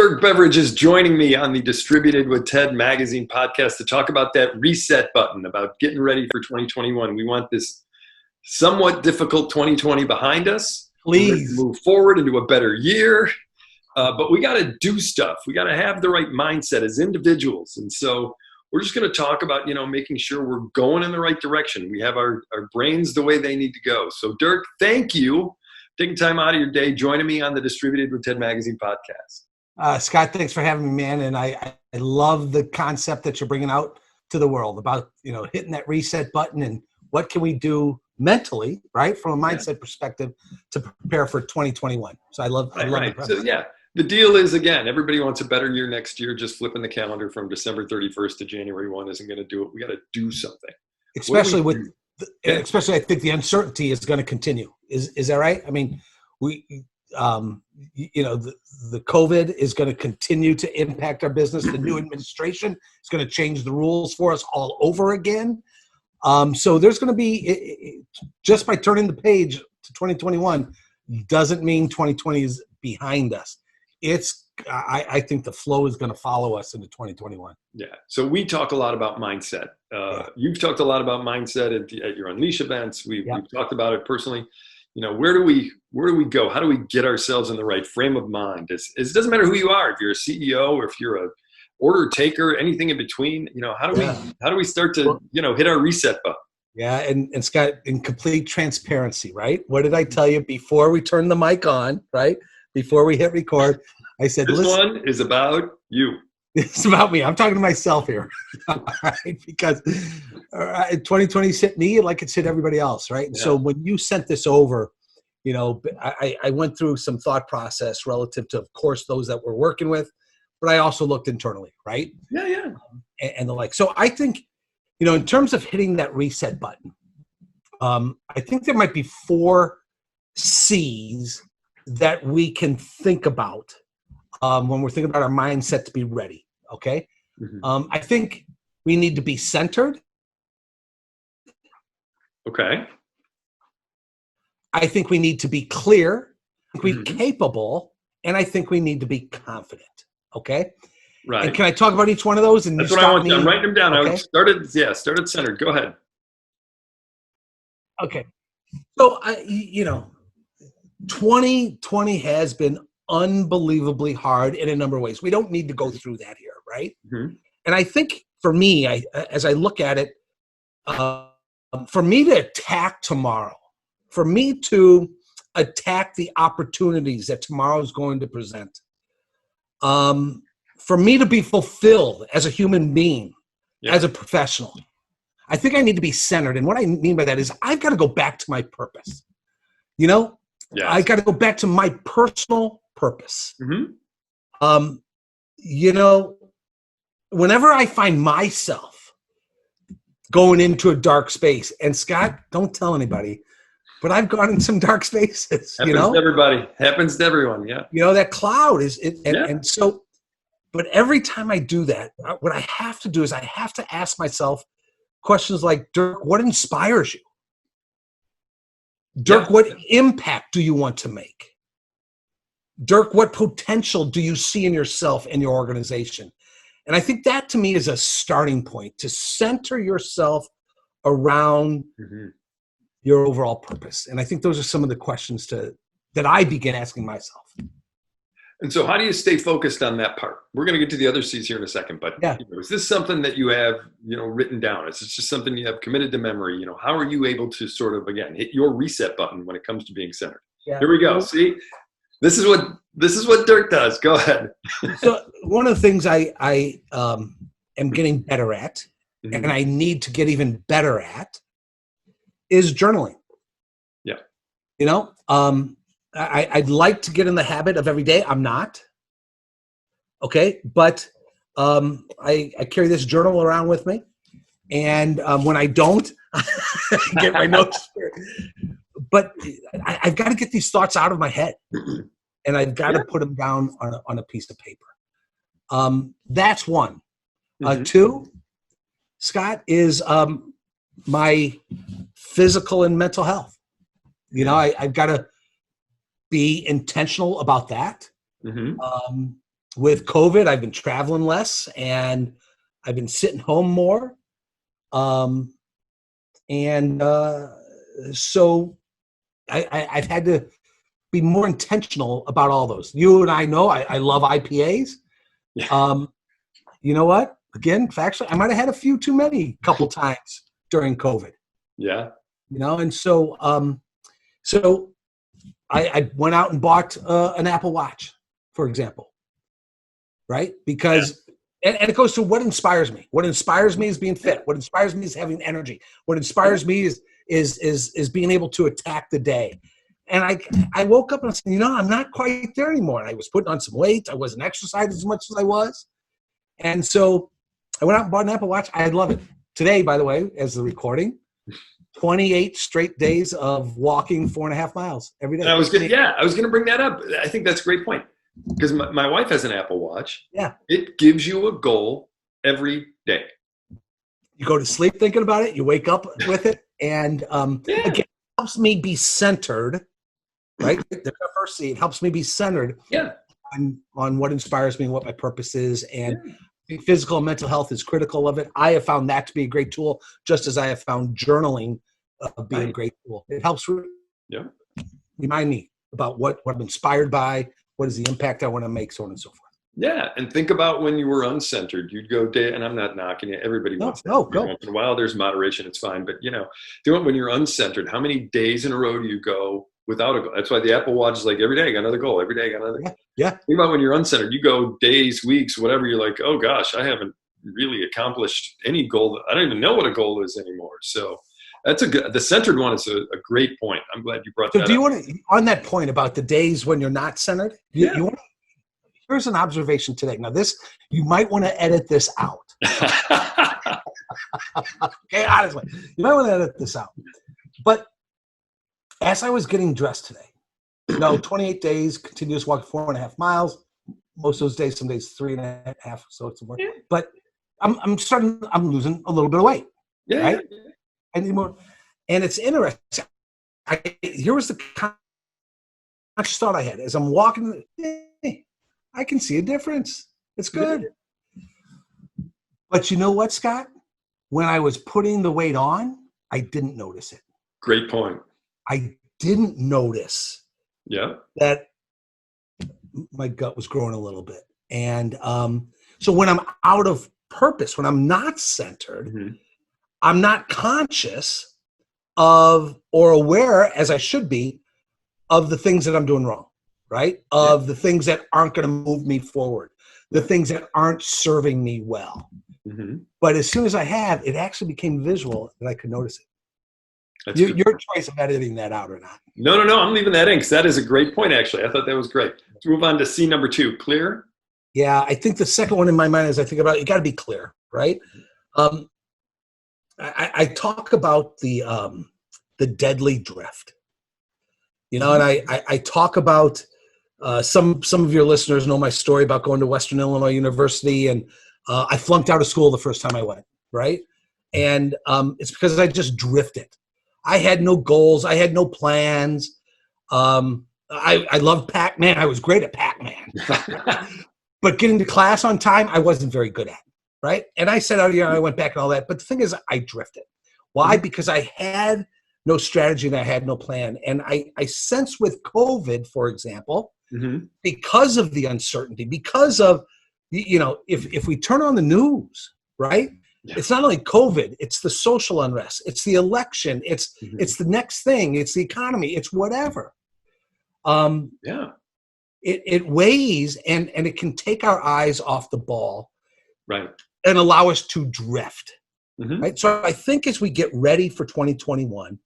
Dirk Beveridge is joining me on the Distributed with TED magazine podcast to talk about that reset button, about getting ready for 2021. We want this somewhat difficult 2020 behind us. Please move forward into a better year. But we got to do stuff. We got to have the right mindset as individuals. And so we're just going to talk about, making sure we're going in the right direction. We have our brains the way they need to go. So Dirk, thank you. Taking time out of your day, joining me on the Distributed with TED magazine podcast. Scott, thanks for having me, man. And I love the concept that you're bringing out to the world about, hitting that reset button and what can we do mentally, right, from a mindset perspective to prepare for 2021. So I love right. So the deal is, again, everybody wants a better year next year. Just flipping the calendar from December 31st to January 1 isn't going to do it. We got to do something. Especially I think the uncertainty is going to continue. Is that right? I mean, the COVID is going to continue to impact our business. The new administration is going to change the rules for us all over again. So there's going to be, just by turning the page to 2021 doesn't mean 2020 is behind us. I think the flow is going to follow us into 2021. Yeah. So we talk a lot about mindset. You've talked a lot about mindset at your Unleash events. We've talked about it personally. Where do we go? How do we get ourselves in the right frame of mind? It doesn't matter who you are. If you're a CEO or if you're a order taker, anything in between, how do we start to, hit our reset button? Yeah. And Scott, in complete transparency, right? What did I tell you before we turned the mic on, right? Before we hit record, I said, this one is about you. It's about me. I'm talking to myself here, right? Because 2020's hit me like it's hit everybody else, right? And so when you sent this over, I went through some thought process relative to, of course, those that we're working with, but I also looked internally, right? Yeah. And the like. So I think, in terms of hitting that reset button, I think there might be 4 C's that we can think about when we're thinking about our mindset to be ready, okay? Mm-hmm. I think we need to be centered. Okay. I think we need to be clear, I think we're capable, and I think we need to be confident, okay? Right. And can I talk about each one of those? And that's what I want. I'm writing them down. Okay. I started centered. Go ahead. Okay. So, 2020 has been unbelievably hard in a number of ways. We don't need to go through that here, right? Mm-hmm. And I think for me, as I look at it, for me to attack tomorrow, for me to attack the opportunities that tomorrow is going to present, for me to be fulfilled as a human being, as a professional, I think I need to be centered. And what I mean by that is I've got to go back to my purpose. I got to go back to my personal purpose. Mm-hmm. Whenever I find myself going into a dark space, and Scott, don't tell anybody, but I've gone in some dark spaces. Happens to everybody. Happens to everyone. Yeah. That cloud is it, and so. But every time I do that, what I have to do is I have to ask myself questions like, Dirk, what inspires you? Dirk, what impact do you want to make? Dirk, what potential do you see in yourself and your organization? And I think that to me is a starting point to center yourself around your overall purpose. And I think those are some of the questions that I begin asking myself. And so how do you stay focused on that part? We're going to get to the other C's here in a second, but is this something that you have, written down? Is this just something you have committed to memory? How are you able to sort of, again, hit your reset button when it comes to being centered? Yeah. Here we go. See, this is what Dirk does. Go ahead. So one of the things I am getting better at, and I need to get even better at, is journaling. Yeah. I'd like to get in the habit of every day. I'm not. Okay. But I carry this journal around with me. And when I don't, I get my notes. But I've got to get these thoughts out of my head. And I've got to put them down on a piece of paper. That's one. 2, Scott, is my physical and mental health. I've got to be intentional about that. with COVID, I've been traveling less and I've been sitting home more. So I've had to be more intentional about all those. You and I know I love IPAs. Yeah. You know what? Again, factually, I might have had a few too many a couple times during COVID. Yeah. And so I went out and bought an Apple Watch, for example, right? Because and it goes to what inspires me. What inspires me is being fit. What inspires me is having energy. What inspires me is being able to attack the day. And I woke up and I said, I'm not quite there anymore. And I was putting on some weight. I wasn't exercising as much as I was. And so I went out and bought an Apple Watch. I love it. Today, by the way, as the recording, 28 straight days of walking 4.5 miles every day. And I was going to bring that up. I think that's a great point because my wife has an Apple Watch. Yeah. It gives you a goal every day. You go to sleep thinking about it. You wake up with it. And again, it helps me be centered, right? The first C, it helps me be centered on what inspires me and what my purpose is. And physical and mental health is critical of it. I have found that to be a great tool, just as I have found journaling being a great tool. It helps remind me about what I'm inspired by, what is the impact I want to make, so on and so forth. Yeah, and think about when you were uncentered. You'd go day, and I'm not knocking it. Everybody wants that. Go. Once in a while, there's moderation. It's fine. But, do it when you're uncentered. How many days in a row do you go without a goal? That's why the Apple Watch is like, every day I got another goal. Every day I got another goal. Yeah. Think about when you're uncentered. You go days, weeks, whatever. You're like, oh, gosh, I haven't really accomplished any goal. I don't even know what a goal is anymore. So that's the centered one is a great point. I'm glad you brought that up. So do you want to, on that point about the days when you're not centered, you want to, here's an observation today. Now you might want to edit this out. Okay, honestly, you might want to edit this out. But as I was getting dressed today, 28 days, continuous walk 4.5 miles. Most of those days, some days 3.5, so it's more. But I'm losing a little bit of weight. Yeah. Right? And it's interesting. Here was the conscious thought I had as I'm walking. I can see a difference. It's good. But you know what, Scott? When I was putting the weight on, I didn't notice it. Great point. I didn't notice that my gut was growing a little bit. And so when I'm out of purpose, when I'm not centered, I'm not conscious of or aware, as I should be, of the things that I'm doing wrong. Right? Of the things that aren't going to move me forward, the things that aren't serving me well. But as soon as I have, it actually became visual and I could notice it. Your choice of editing that out or not. No. I'm leaving that in because that is a great point, actually. I thought that was great. Let's move on to C number 2, clear. Yeah, I think the second one in my mind as I think about it, you got to be clear, right? I talk about the deadly drift. And I talk about some of your listeners know my story about going to Western Illinois University, and I flunked out of school the first time I went, right? And it's because I just drifted. I had no goals. I had no plans. I loved Pac-Man. I was great at Pac-Man. But getting to class on time, I wasn't very good at, right? And I said, I went back and all that. But the thing is, I drifted. Why? Because I had no strategy and I had no plan. And I sense with COVID, for example, because of the uncertainty, because of, if we turn on the news, right? Yeah. It's not only COVID, it's the social unrest, it's the election, it's the next thing, it's the economy, it's whatever. It weighs and it can take our eyes off the ball, right, and allow us to drift. Right. So I think as we get ready for 2021,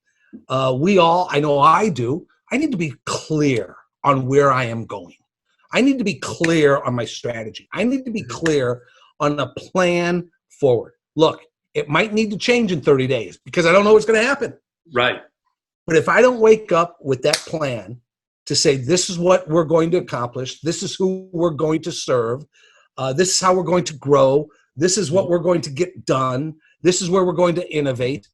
I know I do, I need to be clear on where I am going. I need to be clear on my strategy. I need to be clear on a plan forward. Look, it might need to change in 30 days because I don't know what's going to happen. Right. But if I don't wake up with that plan to say, this is what we're going to accomplish, this is who we're going to serve, this is how we're going to grow, this is what we're going to get done, this is where we're going to innovate,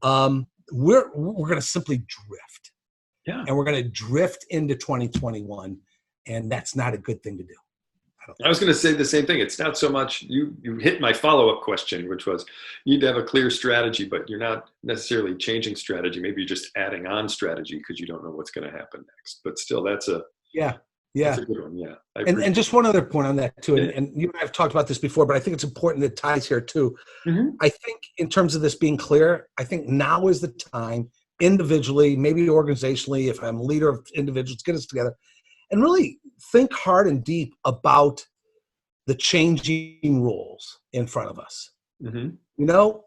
we're going to simply drift. Yeah. And we're going to drift into 2021, and that's not a good thing to do. I was going to say the same thing. It's not so much you hit my follow-up question, which was you need to have a clear strategy, but you're not necessarily changing strategy. Maybe you're just adding on strategy because you don't know what's going to happen next. But still, that's a good one. Yeah. And just one other point on that too. Yeah. And you and I have talked about this before, but I think it's important that ties here too. Mm-hmm. I think in terms of this being clear, I think now is the time individually, maybe organizationally, if I'm a leader of individuals, get us together and really think hard and deep about the changing rules in front of us. Mm-hmm. You know,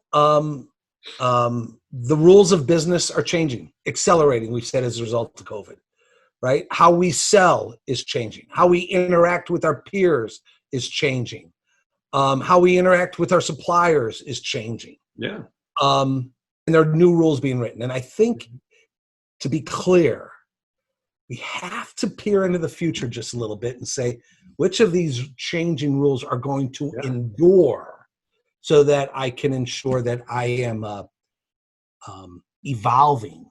the rules of business are changing, accelerating, we've said, as a result of COVID, right? How we sell is changing. How we interact with our peers is changing. How we interact with our suppliers is changing. Yeah. And there are new rules being written. And I think, to be clear, we have to peer into the future just a little bit and say, which of these changing rules are going to endure so that I can ensure that I am evolving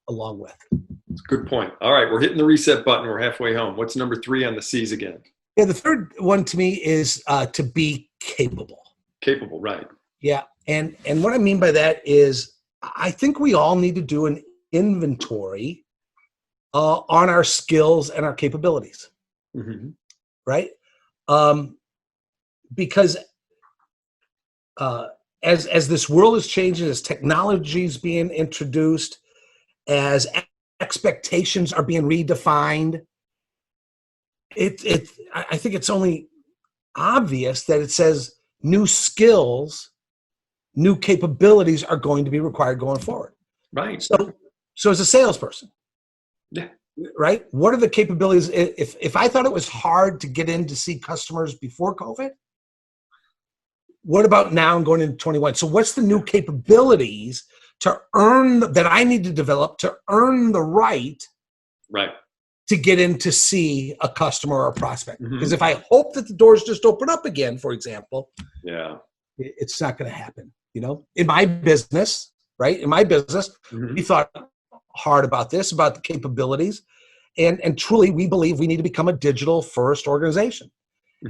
along with. That's a good point. All right, we're hitting the reset button. We're halfway home. What's number 3 on the C's again? Yeah, the third one to me is to be capable. Capable, right. Yeah, and what I mean by that is I think we all need to do an inventory on our skills and our capabilities, right? Because as this world is changing, as technology is being introduced, as expectations are being redefined, I think it's only obvious that it says new skills, new capabilities are going to be required going forward. Right. So as a salesperson, yeah, right? What are the capabilities? If I thought it was hard to get in to see customers before COVID, what about now and going into 21? So what's the new capabilities to earn that I need to develop to earn the right to get in to see a customer or a prospect? Because if I hope that the doors just open up again, for example, it's not going to happen. You know, in my business, right? In my business, we thought hard about this, about the capabilities, and truly, we believe we need to become a digital-first organization.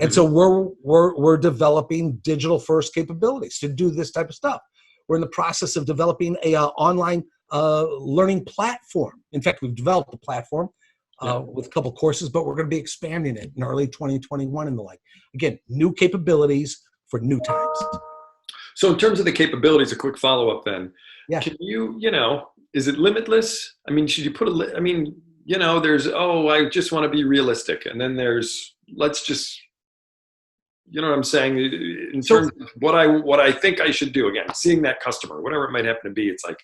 And so we're developing digital-first capabilities to do this type of stuff. We're in the process of developing a online learning platform. In fact, we've developed a platform with a couple courses, but we're going to be expanding it in early 2021 and the like. Again, new capabilities for new times. So in terms of the capabilities, a quick follow-up then. Yeah. Can you, is it limitless? I mean, should you put there's, I just want to be realistic. And then there's, let's just, you know what I'm saying? In terms of what I think I should do, again, seeing that customer, whatever it might happen to be, it's like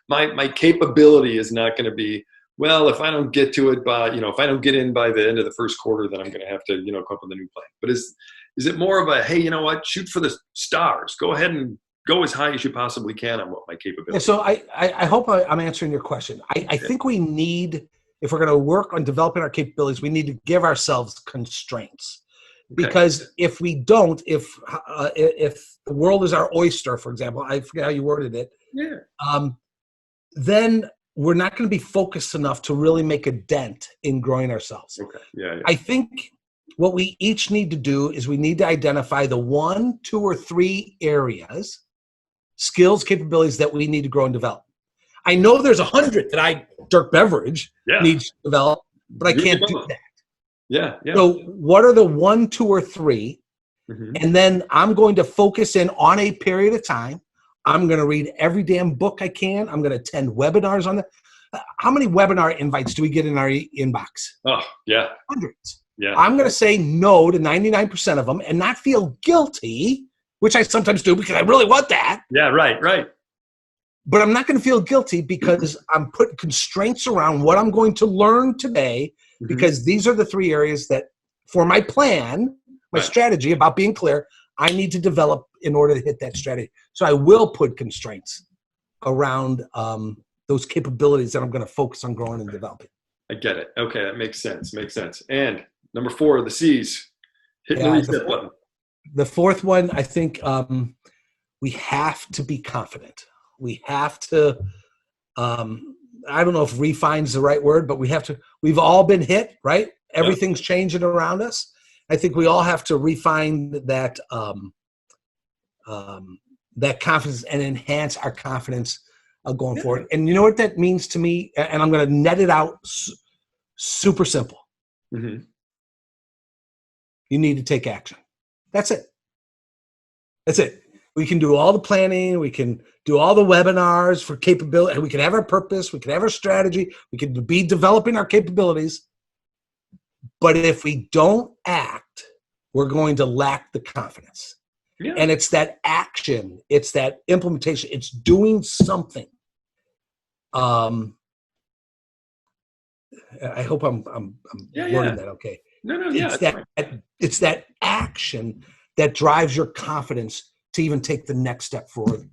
my capability is not going to be, well, if I don't get to it by, if I don't get in by the end of the first quarter, then I'm going to have to, come up with a new plan. But is it more of a, hey, you know what, shoot for the stars. Go ahead and go as high as you possibly can on what my capability is. So I hope I'm answering your question. I think we need, if we're going to work on developing our capabilities, we need to give ourselves constraints. Because if we don't, if the world is our oyster, for example, I forget how you worded it, then we're not going to be focused enough to really make a dent in growing ourselves. I think what we each need to do is we need to identify the 1, 2, or 3 areas, skills, capabilities that we need to grow and develop. I know there's 100 that Dirk Beveridge needs to develop, but I can't do that. Yeah. So what are the 1, 2, or 3? And then I'm going to focus in on a period of time. I'm going to read every damn book I can. I'm going to attend webinars on it. How many webinar invites do we get in our inbox? Oh, yeah. Hundreds. Yeah. I'm going to say no to 99% of them and not feel guilty, which I sometimes do because I really want that. Yeah, right. But I'm not going to feel guilty because I'm putting constraints around what I'm going to learn today, because these are the 3 areas that, for my plan, my strategy about being clear, I need to develop in order to hit that strategy. So I will put constraints around those capabilities that I'm going to focus on growing and developing. I get it. Okay, that makes sense. And number 4, the C's. Hitting the reset button. The 4th one, I think we have to be confident. We have to, I don't know if refine's the right word, but we've all been hit, right? everything's changing around us. I think we all have to refine that that confidence and enhance our confidence going forward. And you know what that means to me? And I'm going to net it out super simple. Mm-hmm. You need to take action. That's it. That's it. We can do all the planning. We can do all the webinars for capability. We can have our purpose. We can have our strategy. We can be developing our capabilities. But if we don't act, we're going to lack the confidence. Yeah. And it's that action. It's that implementation. It's doing something. I hope I'm wording that okay. No, it's that action that drives your confidence to even take the next step forward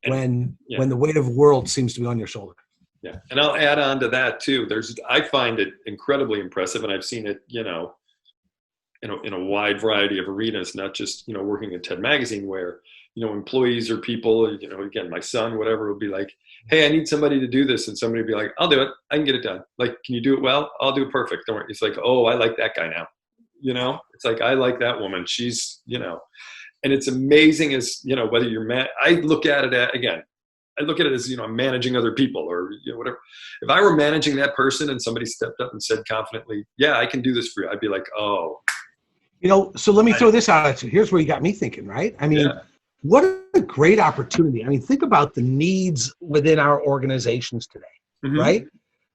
when the weight of the world seems to be on your shoulder. Yeah, and I'll add on to that too. I find it incredibly impressive, and I've seen it, in a wide variety of arenas, not just working at TED Magazine, where employees or people, again, my son, whatever, will be like, hey, I need somebody to do this. And somebody will be like, I'll do it. I can get it done. Like, can you do it well? I'll do it perfect. Don't worry. It's like, oh, I like that guy now. It's like, I like that woman. She's, and it's amazing as, whether you're I look at it as, I'm managing other people or, whatever. If I were managing that person and somebody stepped up and said confidently, yeah, I can do this for you, I'd be like, oh. So let me throw this out at you. Here's where you got me thinking, right? I mean, what a great opportunity. I mean, think about the needs within our organizations today, right?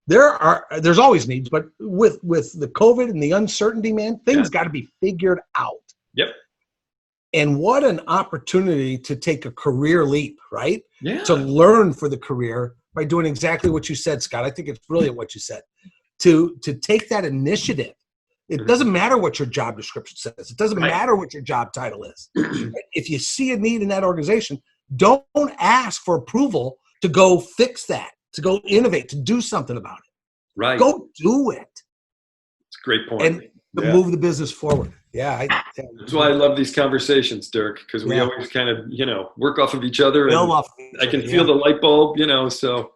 There's always needs, but with the COVID and the uncertainty, man, things got to be figured out. Yep. And what an opportunity to take a career leap, right? Yeah. To learn for the career by doing exactly what you said, Scott. I think it's brilliant what you said. To take that initiative. It doesn't matter what your job description says. It doesn't matter what your job title is. If you see a need in that organization, don't ask for approval to go fix that, to go innovate, to do something about it. Right. Go do it. It's a great point. And to move the business forward. Yeah. That's why I love these conversations, Dirk, because we always kind of, work off of each other. And I can feel the light bulb, so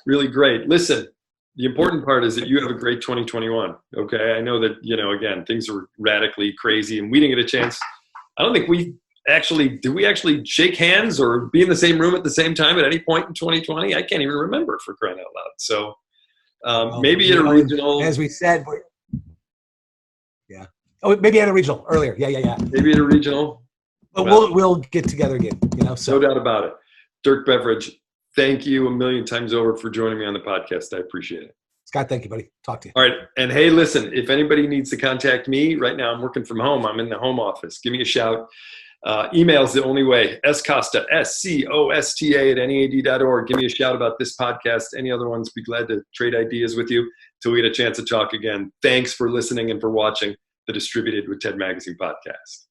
really great. Listen. The important part is that you have a great 2021. Okay. I know that, again, things are radically crazy and we didn't get a chance. I don't think did we actually shake hands or be in the same room at the same time at any point in 2020? I can't even remember, for crying out loud. So maybe at a regional. As we said, Oh, maybe at a regional earlier. Yeah. Maybe at a regional. But we'll get together again, So. No doubt about it. Dirk Beveridge, thank you a million times over for joining me on the podcast. I appreciate it. Scott, thank you, buddy. Talk to you. All right. And hey, listen, if anybody needs to contact me right now, I'm working from home. I'm in the home office. Give me a shout. Email's the only way. Scosta, SCOSTA @NEAD.org. Give me a shout about this podcast. Any other ones, be glad to trade ideas with you till we get a chance to talk again. Thanks for listening and for watching the Distributed with TED Magazine podcast.